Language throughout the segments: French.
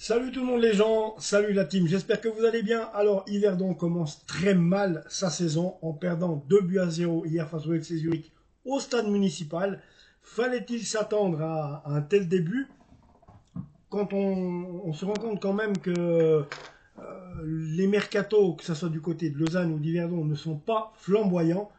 Salut tout le monde les gens, salut la team, j'espère que vous allez bien. Alors Yverdon commence très mal sa saison en perdant 2 buts à 0 hier face au FC Zurich au stade municipal. Fallait-il s'attendre à un tel début quand on se rend compte quand même que les mercatos, que ce soit du côté de Lausanne ou d'Yverdon, ne sont pas flamboyants.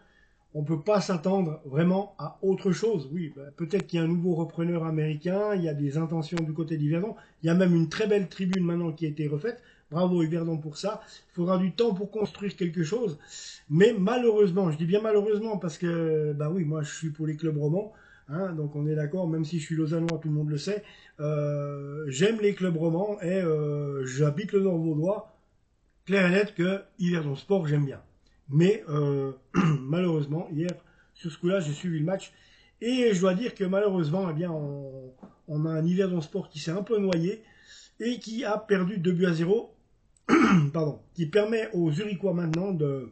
On ne peut pas s'attendre vraiment à autre chose. Oui, peut-être qu'il y a un nouveau repreneur américain, il y a des intentions du côté d'Yverdon, il y a même une très belle tribune maintenant qui a été refaite. Bravo Yverdon pour ça. Il faudra du temps pour construire quelque chose. Mais malheureusement, je dis bien malheureusement parce que, bah oui, moi je suis pour les clubs romans, hein, donc on est d'accord, même si je suis lausannois, tout le monde le sait. J'aime les clubs romans et j'habite le Nord Vaudois. Clair et net que Yverdon Sport, j'aime bien. Mais malheureusement, hier, sur ce coup-là, j'ai suivi le match. Et je dois dire que malheureusement, eh bien, on a un Yverdon Sport qui s'est un peu noyé et qui a perdu 2 buts à 0. Pardon, qui permet aux Zurichois maintenant de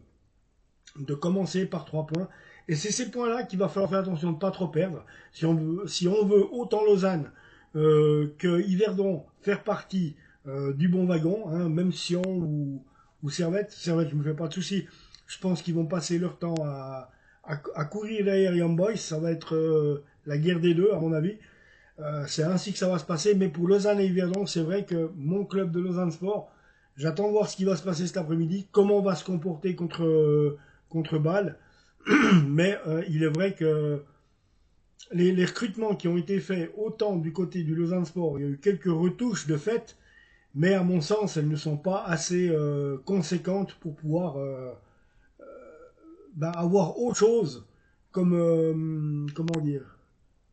commencer par 3 points. Et c'est ces points-là qu'il va falloir faire attention de ne pas trop perdre. Si on veut autant Lausanne que Yverdon faire partie du bon wagon, hein, même Sion ou Servette. Servette, je ne me fais pas de soucis. Je pense qu'ils vont passer leur temps à courir derrière Young Boys. Ça va être la guerre des deux, à mon avis. C'est ainsi que ça va se passer. Mais pour Lausanne et Yverdon, c'est vrai que mon club de Lausanne Sport, j'attends de voir ce qui va se passer cet après-midi, comment on va se comporter contre Bâle. Mais il est vrai que les recrutements qui ont été faits autant du côté du Lausanne Sport, il y a eu quelques retouches de fait, mais à mon sens, elles ne sont pas assez conséquentes pour pouvoir avoir autre chose comme comment dire,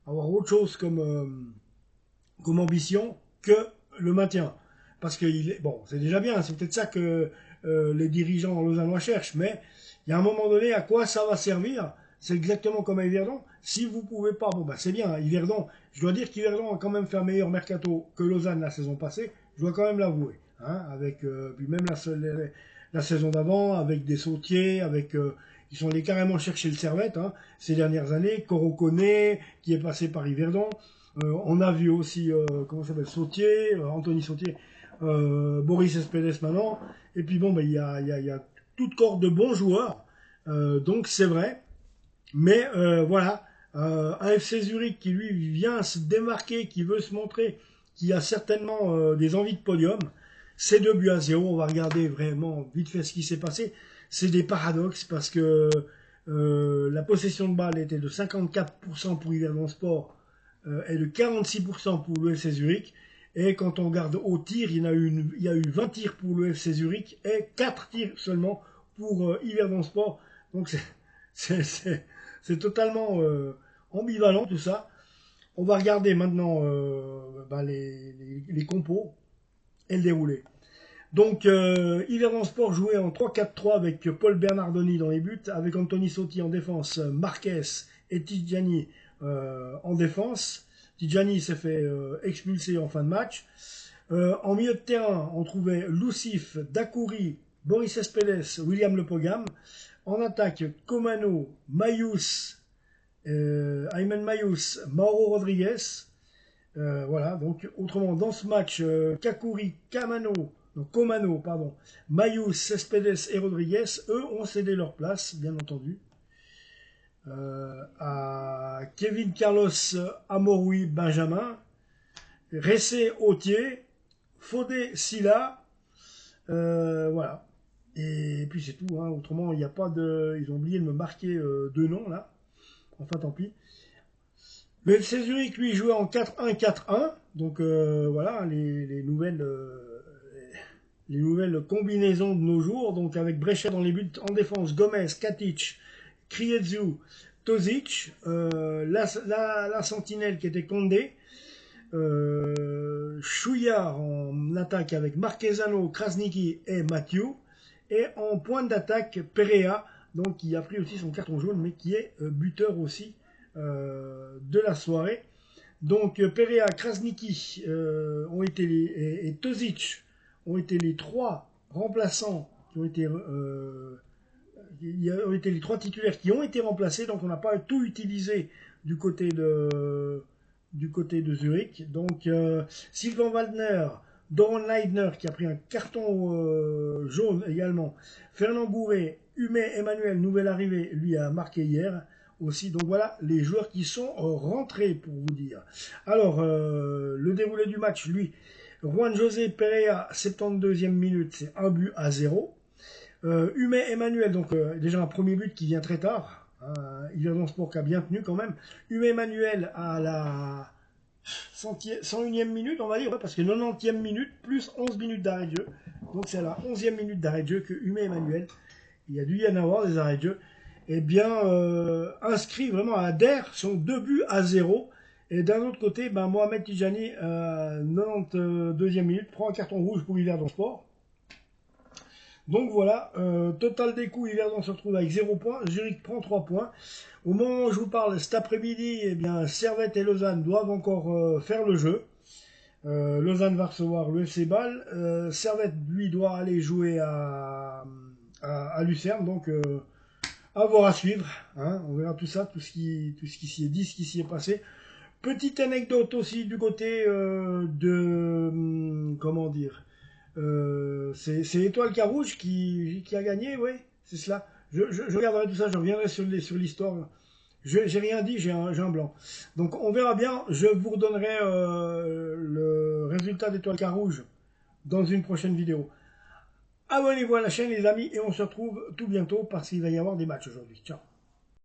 avoir autre chose comme ambition que le maintien. Parce que bon, c'est déjà bien, c'est peut-être ça que les dirigeants lausannois cherchent, mais il y a un moment donné, à quoi ça va servir? C'est exactement comme à Yverdon. Si vous pouvez pas, bon bah c'est bien, Yverdon, je dois dire qu'Yverdon a quand même fait un meilleur mercato que Lausanne la saison passée, je dois quand même l'avouer. Hein, avec puis même la saison d'avant, avec des sautiers, avec ils sont allés carrément chercher le Servette hein, ces dernières années, Corocone qui est passé par Yverdon. On a vu aussi, comment ça s'appelle, Sautier, Anthony Sautier, Boris Espedes maintenant. Et puis bon, il y a toute corde de bons joueurs. Donc c'est vrai. Mais voilà, un FC Zurich qui lui vient se démarquer, qui veut se montrer, qui a certainement des envies de podium. C'est 2 buts à 0. On va regarder vraiment vite fait ce qui s'est passé. C'est des paradoxes parce que la possession de balle était de 54% pour Yverdon Sport et de 46% pour le FC Zurich. Et quand on regarde au tir, il y a eu 20 tirs pour le FC Zurich et 4 tirs seulement pour Yverdon Sport. Donc c'est totalement ambivalent tout ça. On va regarder maintenant les compos et le déroulé. Donc, Yverdon Sport jouait en 3-4-3 avec Paul Bernardoni dans les buts, avec Anthony Sotti en défense, Marquez et Tidjani en défense. Tidjani s'est fait expulser en fin de match. En milieu de terrain, on trouvait Lucif, Dakouri, Boris Espedes, William Lepogam. En attaque, Comano, Mayus, Ayman Mayus, Mauro Rodriguez. Voilà, donc autrement, dans ce match, Kakuri, Comano, pardon, Mayus, Cespedes et Rodriguez, eux, ont cédé leur place, bien entendu, à Kevin Carlos Amoroui Benjamin, Ressé Autier, Fodé Silla, voilà. Et puis c'est tout, hein. Autrement, il n'y a pas de. Ils ont oublié de me marquer deux noms là. Enfin, tant pis. Le FC Zurich, lui, jouait en 4-1-4-1. Donc voilà, les nouvelles combinaisons de nos jours. Donc avec Breccia dans les buts en défense, Gomez, Katic, Kriezu, Tozic, la sentinelle qui était Condé, Chouillard en attaque avec Marquezano, Krasniki et Mathieu. Et en point d'attaque, Perea, donc qui a pris aussi son carton jaune, mais qui est buteur aussi de la soirée. Donc Perea, Krasniki et Tozic ont été les trois remplaçants qui ont été les trois titulaires qui ont été remplacés. Donc on n'a pas tout utilisé du côté de Zurich. Donc Sylvain Waldner Doron Leitner qui a pris un carton jaune également. Fernand Gouret, Humet Emmanuel, nouvelle arrivée, lui a marqué hier aussi. Donc voilà les joueurs qui sont rentrés pour vous dire. Alors, le déroulé du match, lui, Juan José Perea, 72e minute, c'est 1-0. Humet Emmanuel, donc déjà un premier but qui vient très tard. Yverdon Sport qui a bien tenu quand même. Humet Emmanuel à la 101e minute, on va dire, ouais, parce que 90e minute, plus 11 minutes d'arrêt de jeu. Donc c'est à la 11e minute d'arrêt de jeu que Humet Emmanuel, il y a dû y en avoir des arrêts de jeu, eh bien, inscrit vraiment à DER son 2-0. Et d'un autre côté, ben, Mohamed Tijani, 92e minute, prend un carton rouge pour Yverdon Sport. Donc voilà, total des coups, Yverdon se retrouve avec 0 points, Zurich prend 3 points. Au moment où je vous parle, cet après-midi, eh bien, Servette et Lausanne doivent encore faire le jeu. Lausanne va recevoir le FC Bâle. Servette, lui, doit aller jouer à Lucerne, donc à suivre. Hein, on verra tout ça, tout ce qui s'y est dit, ce qui s'y est passé. Petite anecdote aussi du côté comment dire, c'est Étoile Carouge qui a gagné, oui, c'est cela. Je regarderai tout ça, je reviendrai sur l'histoire. J'ai rien dit, j'ai un blanc. Donc on verra bien, je vous redonnerai le résultat d'Étoile Carouge dans une prochaine vidéo. Abonnez-vous à la chaîne les amis et on se retrouve tout bientôt parce qu'il va y avoir des matchs aujourd'hui. Ciao.